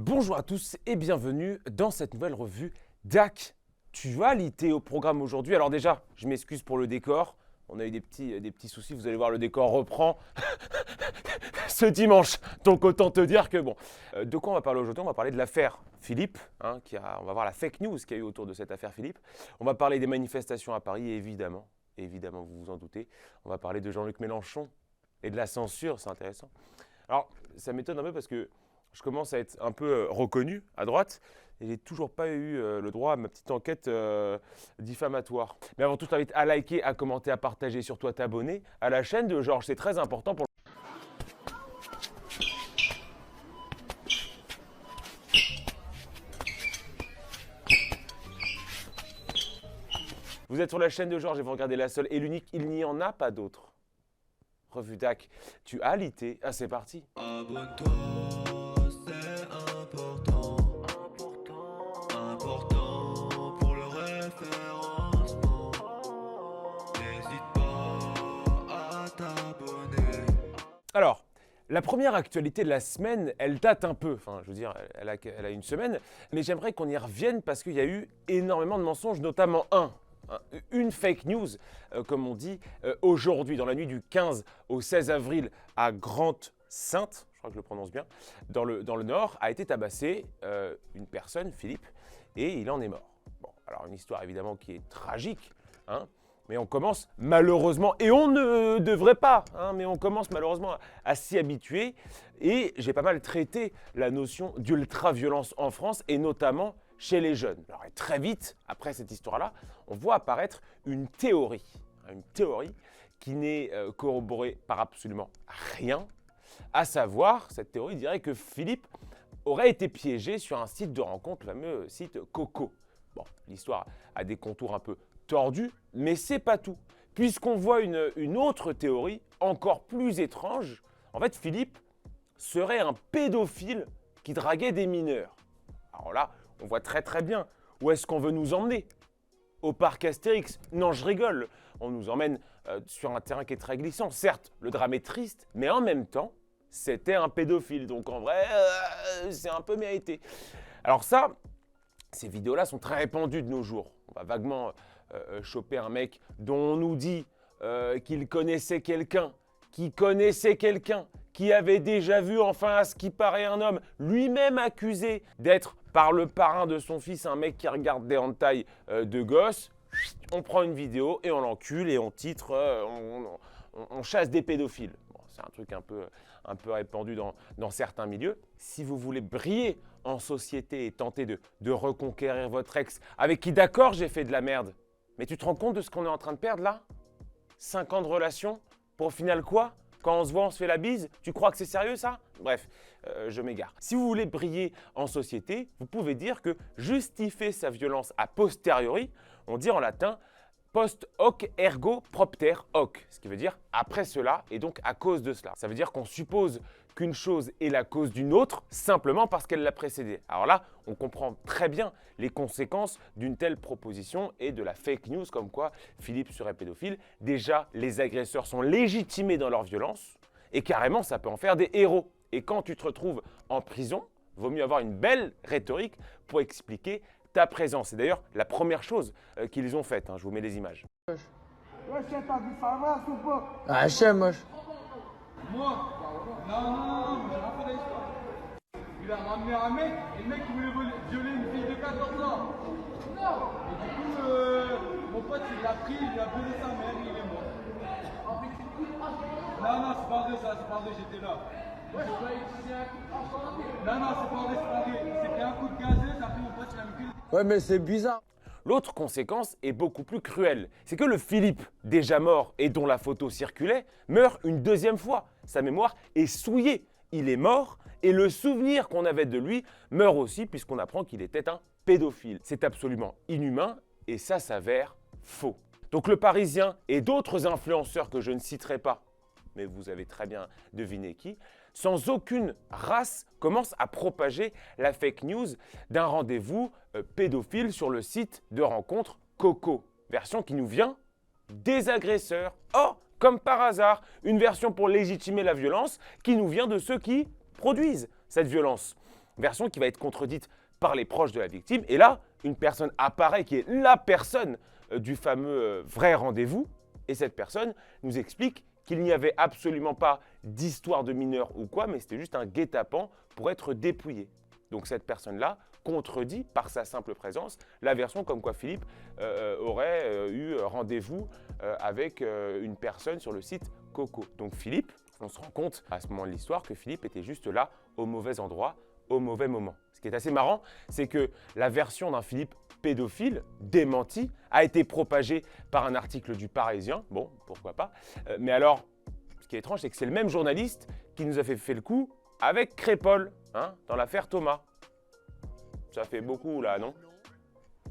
Bonjour à tous et bienvenue dans cette nouvelle revue d'actualité au programme aujourd'hui. Alors déjà, je m'excuse pour le décor. On a eu des petits soucis, vous allez voir, le décor reprend ce dimanche. Donc autant te dire que bon. De quoi on va parler aujourd'hui? On va parler de l'affaire Philippe. On va voir la fake news qu'il y a eu autour de cette affaire Philippe. On va parler des manifestations à Paris et évidemment, vous vous en doutez, on va parler de Jean-Luc Mélenchon et de la censure, c'est intéressant. Alors, ça m'étonne un peu parce que je commence à être un peu reconnu à droite et j'ai toujours pas eu le droit à ma petite enquête diffamatoire. Mais avant tout, je t'invite à liker, à commenter, à partager, surtout à t'abonner à la chaîne de Georges. C'est très important pour... Vous êtes sur la chaîne de Georges et vous regardez la seule et l'unique, il n'y en a pas d'autre. Revue d'Ac, tu as lité. Ah, c'est parti. Abonne-toi, c'est important. Important pour le référencement. N'hésite pas à t'abonner. Alors, la première actualité de la semaine, elle date un peu. Enfin, je veux dire, elle a une semaine. Mais j'aimerais qu'on y revienne parce qu'il y a eu énormément de mensonges, notamment une fake news, comme on dit, aujourd'hui, dans la nuit du 15 au 16 avril à Grande-Synthe, je crois que je le prononce bien, dans le Nord, a été tabassé une personne, Philippe, et il en est mort. Bon, alors une histoire évidemment qui est tragique, mais on commence malheureusement, et on ne devrait pas, mais on commence malheureusement à s'y habituer, et j'ai pas mal traité la notion d'ultra-violence en France, et notamment chez les jeunes. Alors, et très vite, après cette histoire-là, on voit apparaître une théorie qui n'est corroborée par absolument rien, à savoir, cette théorie dirait que Philippe aurait été piégé sur un site de rencontre, le fameux site Coco. Bon, l'histoire a des contours un peu tordus, mais c'est pas tout, puisqu'on voit une autre théorie encore plus étrange. En fait, Philippe serait un pédophile qui draguait des mineurs. Alors là, on voit très bien où est-ce qu'on veut nous emmener. Au parc Astérix. Non, je rigole. On nous emmène sur un terrain qui est très glissant. Certes, le drame est triste, mais en même temps, c'était un pédophile. Donc en vrai, c'est un peu mérité. Alors ça, ces vidéos-là sont très répandues de nos jours. On va vaguement choper un mec dont on nous dit qu'il connaissait quelqu'un, qui avait déjà vu, enfin à ce qui paraît un homme, lui-même accusé d'être par le parrain de son fils, un mec qui regarde des hentai de gosses. On prend une vidéo et on l'encule et on titre, on chasse des pédophiles. Bon, c'est un truc un peu répandu dans certains milieux. Si vous voulez briller en société et tenter de reconquérir votre ex, avec qui d'accord j'ai fait de la merde, mais tu te rends compte de ce qu'on est en train de perdre là? 5 ans de relation, pour au final quoi? Quand on se voit, on se fait la bise? Tu crois que c'est sérieux ça? Bref, je m'égare. Si vous voulez briller en société, vous pouvez dire que justifier sa violence a posteriori, on dit en latin post hoc ergo propter hoc, ce qui veut dire après cela et donc à cause de cela. Ça veut dire qu'on suppose qu'une chose est la cause d'une autre simplement parce qu'elle l'a précédée. Alors là, on comprend très bien les conséquences d'une telle proposition et de la fake news comme quoi Philippe serait pédophile. Déjà, les agresseurs sont légitimés dans leur violence et carrément, ça peut en faire des héros. Et quand tu te retrouves en prison, vaut mieux avoir une belle rhétorique pour expliquer ta présence. C'est d'ailleurs la première chose qu'ils ont faite. Je vous mets les images. Ouais, t'as vu ça va, ou pas? Ah, chien, moche. Moi? Non, j'ai rien fait d'histoire. Il a ramené un mec, et le mec il voulait violer une fille de 14 ans. Non. Et du coup, mon pote il l'a pris, il a violé sa mère, il est mort. Non, c'est pas vrai ça, c'est pas vrai, j'étais là. Ouais, non, c'est pas vrai. C'était un coup de gazeuse, après mon pote il a mis que... Ouais, mais c'est bizarre. L'autre conséquence est beaucoup plus cruelle. C'est que le Philippe, déjà mort et dont la photo circulait, meurt une deuxième fois. Sa mémoire est souillée. Il est mort et le souvenir qu'on avait de lui meurt aussi puisqu'on apprend qu'il était un pédophile. C'est absolument inhumain et ça s'avère faux. Donc le Parisien et d'autres influenceurs que je ne citerai pas, mais vous avez très bien deviné qui, sans aucune race, commencent à propager la fake news d'un rendez-vous pédophile sur le site de rencontre Coco. Version qui nous vient des agresseurs. Oh, comme par hasard, une version pour légitimer la violence qui nous vient de ceux qui produisent cette violence. version qui va être contredite par les proches de la victime. Et là, une personne apparaît qui est la personne du fameux vrai rendez-vous. Et cette personne nous explique qu'il n'y avait absolument pas d'histoire de mineur ou quoi, mais c'était juste un guet-apens pour être dépouillé. Donc cette personne-là contredit par sa simple présence la version comme quoi Philippe aurait eu rendez-vous avec une personne sur le site Coco. Donc Philippe, on se rend compte à ce moment de l'histoire que Philippe était juste là au mauvais endroit, au mauvais moment. Ce qui est assez marrant, c'est que la version d'un Philippe pédophile, démenti, a été propagée par un article du Parisien. Bon, pourquoi pas. Mais alors, ce qui est étrange, c'est que c'est le même journaliste qui nous a fait le coup avec Crépol, hein, dans l'affaire Thomas. Ça fait beaucoup là, non?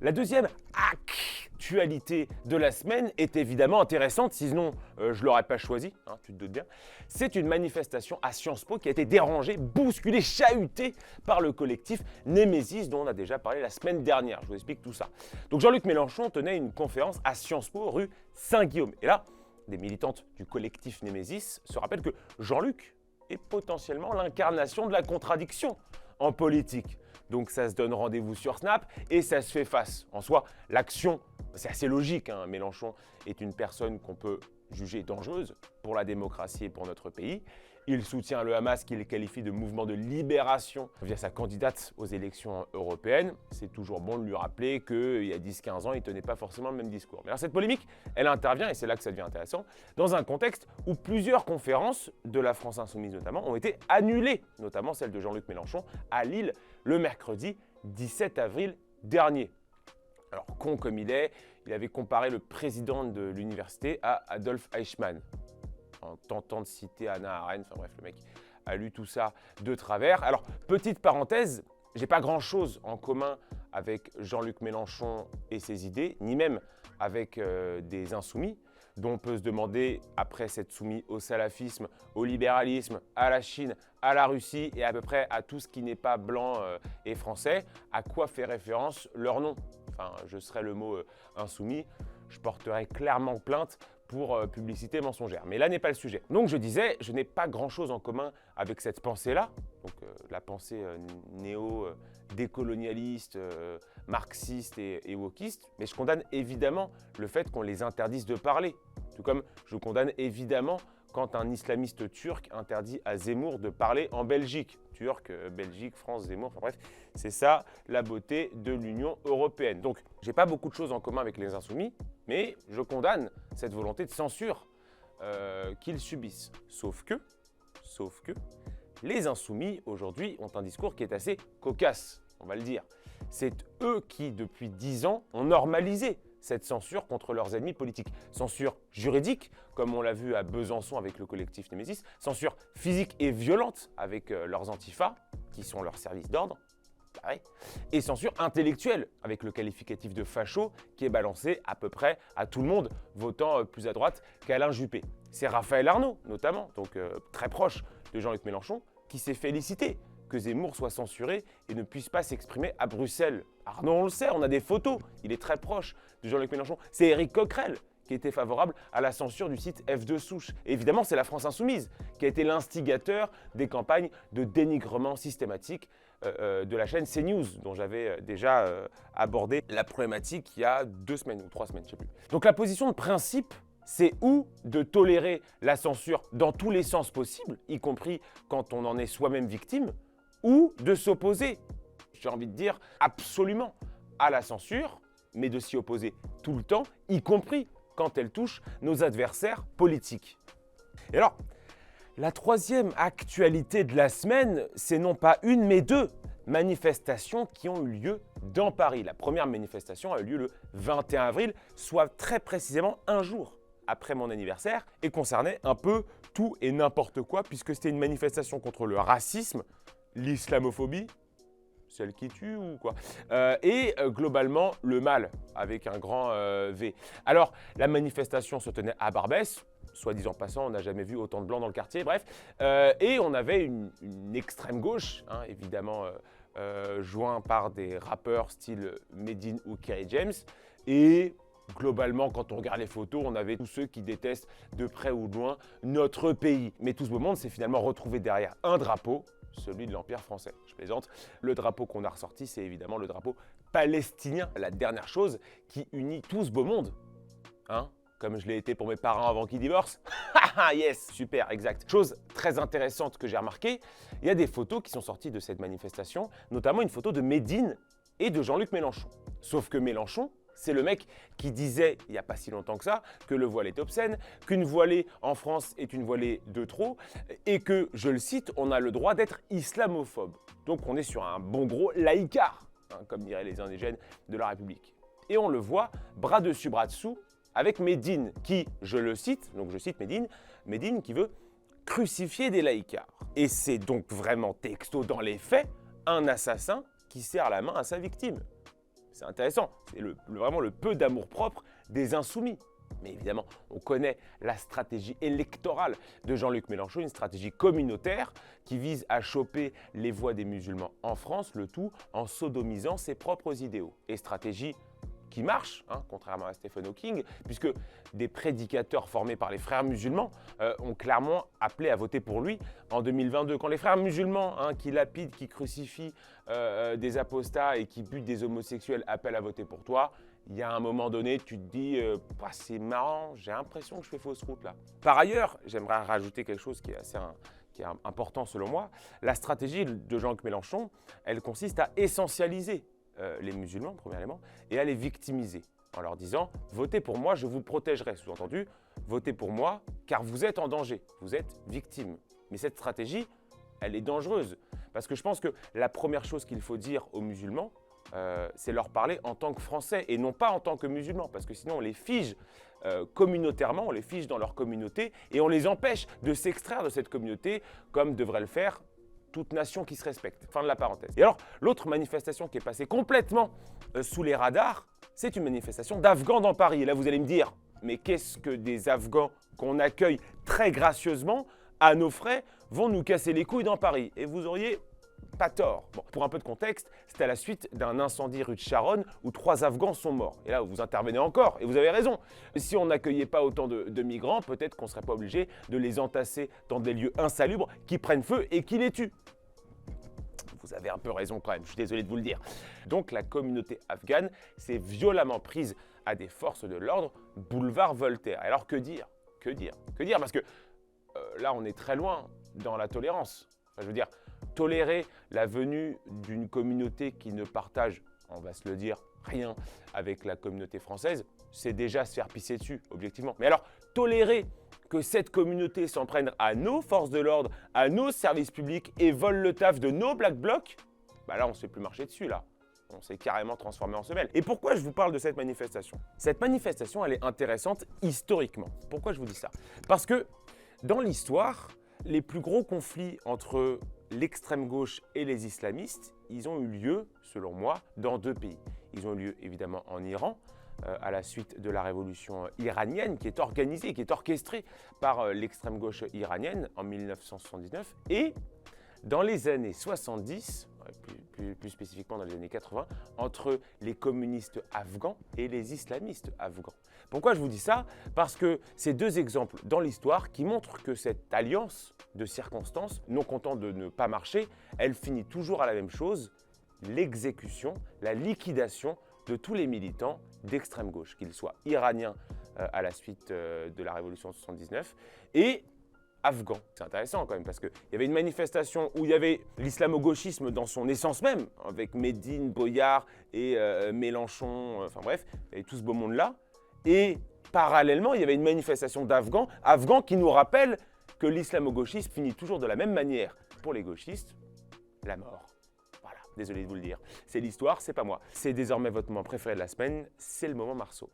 La deuxième actualité de la semaine est évidemment intéressante, sinon je ne l'aurais pas choisi, hein, tu te doutes bien. C'est une manifestation à Sciences Po qui a été dérangée, bousculée, chahutée par le collectif Némésis dont on a déjà parlé la semaine dernière. Je vous explique tout ça. Donc Jean-Luc Mélenchon tenait une conférence à Sciences Po, rue Saint-Guillaume. Et là, des militantes du collectif Némésis se rappellent que Jean-Luc est potentiellement l'incarnation de la contradiction en politique. Donc ça se donne rendez-vous sur Snap et ça se fait face. En soi, l'action, c'est assez logique, hein. Mélenchon est une personne qu'on peut juger dangereuse pour la démocratie et pour notre pays. Il soutient le Hamas qu'il qualifie de mouvement de libération via sa candidate aux élections européennes. C'est toujours bon de lui rappeler qu'il y a 10-15 ans, il ne tenait pas forcément le même discours. Mais alors cette polémique, elle intervient, et c'est là que ça devient intéressant, dans un contexte où plusieurs conférences de la France Insoumise notamment ont été annulées, notamment celle de Jean-Luc Mélenchon à Lille le mercredi 17 avril dernier. Alors con comme il avait comparé le président de l'université à Adolf Eichmann, en tentant de citer Hannah Arendt. Enfin bref, le mec a lu tout ça de travers. Alors, petite parenthèse, j'ai pas grand-chose en commun avec Jean-Luc Mélenchon et ses idées, ni même avec des insoumis, dont on peut se demander, après s'être soumis au salafisme, au libéralisme, à la Chine, à la Russie et à peu près à tout ce qui n'est pas blanc et français, à quoi fait référence leur nom. Enfin, je serais le mot insoumis, je porterais clairement plainte pour publicité mensongère. Mais là n'est pas le sujet. Donc je disais, je n'ai pas grand-chose en commun avec cette pensée-là, donc la pensée néo-décolonialiste, marxiste et wokiste, mais je condamne évidemment le fait qu'on les interdise de parler. Tout comme je condamne évidemment quand un islamiste turc interdit à Zemmour de parler en Belgique. Turc, Belgique, France, Zemmour, enfin bref, c'est ça la beauté de l'Union européenne. Donc, j'ai pas beaucoup de choses en commun avec les insoumis, mais je condamne cette volonté de censure qu'ils subissent. Sauf que, les insoumis, aujourd'hui, ont un discours qui est assez cocasse, on va le dire. C'est eux qui, depuis 10 ans, ont normalisé cette censure contre leurs ennemis politiques. Censure juridique, comme on l'a vu à Besançon avec le collectif Némésis, censure physique et violente avec leurs antifas, qui sont leurs services d'ordre, pareil, et censure intellectuelle, avec le qualificatif de facho, qui est balancé à peu près à tout le monde, votant plus à droite qu'Alain Juppé. C'est Raphaël Arnaud, notamment, donc très proche de Jean-Luc Mélenchon, qui s'est félicité que Zemmour soit censuré et ne puisse pas s'exprimer à Bruxelles. Arnaud, on le sait, on a des photos, il est très proche de Jean-Luc Mélenchon. C'est Éric Coquerel qui était favorable à la censure du site F2 Souche. Et évidemment, c'est la France Insoumise qui a été l'instigateur des campagnes de dénigrement systématique de la chaîne CNews, dont j'avais déjà abordé la problématique il y a 2 semaines ou 3 semaines, je ne sais plus. Donc la position de principe, c'est ou de tolérer la censure dans tous les sens possibles, y compris quand on en est soi-même victime, ou de s'opposer, j'ai envie de dire, absolument à la censure, mais de s'y opposer tout le temps, y compris quand elle touche nos adversaires politiques. Et alors, la troisième actualité de la semaine, c'est non pas une, mais 2 manifestations qui ont eu lieu dans Paris. La première manifestation a eu lieu le 21 avril, soit très précisément un jour après mon anniversaire, et concernait un peu tout et n'importe quoi, puisque c'était une manifestation contre le racisme, l'islamophobie, celle qui tue ou quoi, et globalement le mal, avec un grand V. Alors, la manifestation se tenait à Barbès, soit dit en passant, on n'a jamais vu autant de blancs dans le quartier, bref, et on avait une extrême gauche, hein, évidemment joint par des rappeurs style Medine ou Kerry James, et globalement, quand on regarde les photos, on avait tous ceux qui détestent de près ou de loin notre pays. Mais tout ce beau monde s'est finalement retrouvé derrière un drapeau, celui de l'Empire français. Je plaisante. Le drapeau qu'on a ressorti, c'est évidemment le drapeau palestinien. La dernière chose qui unit tout ce beau monde. Hein? Comme je l'ai été pour mes parents avant qu'ils divorcent. Yes, super, exact. Chose très intéressante que j'ai remarqué, il y a des photos qui sont sorties de cette manifestation, notamment une photo de Médine et de Jean-Luc Mélenchon. Sauf que Mélenchon, c'est le mec qui disait, il n'y a pas si longtemps que ça, que le voile est obscène, qu'une voilée en France est une voilée de trop, et que, je le cite, on a le droit d'être islamophobe. Donc on est sur un bon gros laïcard, hein, comme diraient les indigènes de la République. Et on le voit bras dessus, bras dessous, avec Médine, qui, je le cite, donc je cite Médine qui veut crucifier des laïcards. Et c'est donc vraiment texto dans les faits, un assassin qui serre la main à sa victime. C'est intéressant, c'est vraiment le peu d'amour-propre des insoumis. Mais évidemment, on connaît la stratégie électorale de Jean-Luc Mélenchon, une stratégie communautaire qui vise à choper les voix des musulmans en France, le tout en sodomisant ses propres idéaux. Et stratégie qui marche, hein, contrairement à Stephen Hawking, puisque des prédicateurs formés par les frères musulmans ont clairement appelé à voter pour lui en 2022. Quand les frères musulmans, hein, qui lapident, qui crucifient des apostats et qui butent des homosexuels, appellent à voter pour toi, il y a un moment donné, tu te dis bah, c'est marrant, j'ai l'impression que je fais fausse route là. Par ailleurs, j'aimerais rajouter quelque chose qui est important selon moi. La stratégie de Jean-Luc Mélenchon, elle consiste à essentialiser les musulmans, premièrement, et à les victimiser en leur disant « Votez pour moi, je vous protégerai ». Sous-entendu, votez pour moi car vous êtes en danger, vous êtes victime. Mais cette stratégie, elle est dangereuse parce que je pense que la première chose qu'il faut dire aux musulmans, c'est leur parler en tant que Français et non pas en tant que musulmans, parce que sinon on les fige communautairement, on les fige dans leur communauté et on les empêche de s'extraire de cette communauté comme devrait le faire toute nation qui se respecte. Fin de la parenthèse. Et alors, l'autre manifestation qui est passée complètement sous les radars, c'est une manifestation d'Afghans dans Paris. Et là, vous allez me dire, mais qu'est-ce que des Afghans qu'on accueille très gracieusement à nos frais vont nous casser les couilles dans Paris? Et vous auriez pas tort. Bon, pour un peu de contexte, c'était à la suite d'un incendie rue de Charonne où 3 Afghans sont morts. Et là, vous intervenez encore, et vous avez raison. Si on n'accueillait pas autant de migrants, peut-être qu'on ne serait pas obligé de les entasser dans des lieux insalubres qui prennent feu et qui les tuent. Vous avez un peu raison quand même, je suis désolé de vous le dire. Donc la communauté afghane s'est violemment prise à des forces de l'ordre, boulevard Voltaire. Alors que dire? Que dire? Que dire? Parce que là, on est très loin dans la tolérance. Enfin, je veux dire, tolérer la venue d'une communauté qui ne partage, on va se le dire, rien avec la communauté française, c'est déjà se faire pisser dessus, objectivement. Mais alors, tolérer que cette communauté s'en prenne à nos forces de l'ordre, à nos services publics et vole le taf de nos Black Blocs, bah là, on ne se fait plus marcher dessus, là. On s'est carrément transformé en semelle. Et pourquoi je vous parle de cette manifestation? Cette manifestation, elle est intéressante historiquement. Pourquoi je vous dis ça? Parce que dans l'histoire, les plus gros conflits entre l'extrême gauche et les islamistes, ils ont eu lieu, selon moi, dans 2 pays. Ils ont eu lieu évidemment en Iran, à la suite de la révolution iranienne qui est organisée, qui est orchestrée par l'extrême gauche iranienne en 1979, et dans les années 70, plus spécifiquement dans les années 80, entre les communistes afghans et les islamistes afghans. Pourquoi je vous dis ça? Parce que c'est 2 exemples dans l'histoire qui montrent que cette alliance de circonstances, non content de ne pas marcher, elle finit toujours à la même chose, l'exécution, la liquidation de tous les militants d'extrême gauche, qu'ils soient iraniens à la suite de la révolution de 79 et afghans. C'est intéressant quand même parce qu'il y avait une manifestation où il y avait l'islamo-gauchisme dans son essence même, avec Médine, Boyard et Mélenchon, enfin bref, il y avait tout ce beau monde-là. Et parallèlement, il y avait une manifestation d'Afghans, qui nous rappellent que l'islamo-gauchisme finit toujours de la même manière. Pour les gauchistes, la mort. Voilà, désolé de vous le dire. C'est l'histoire, c'est pas moi. C'est désormais votre moment préféré de la semaine, c'est le moment Marceau.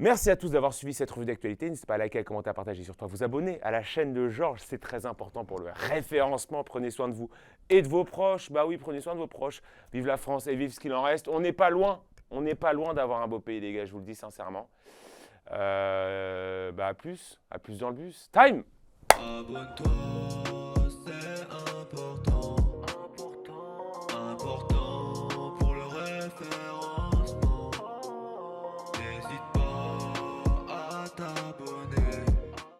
Merci à tous d'avoir suivi cette revue d'actualité. N'hésitez pas à liker, à commenter, à partager, surtout à vous abonner à la chaîne de Georges. C'est très important pour le référencement. Prenez soin de vous et de vos proches. Bah oui, prenez soin de vos proches. Vive la France et vive ce qu'il en reste. On n'est pas loin. On n'est pas loin d'avoir un beau pays, les gars, je vous le dis sincèrement. À plus dans le bus. Time! Abonne-toi, c'est important. Important.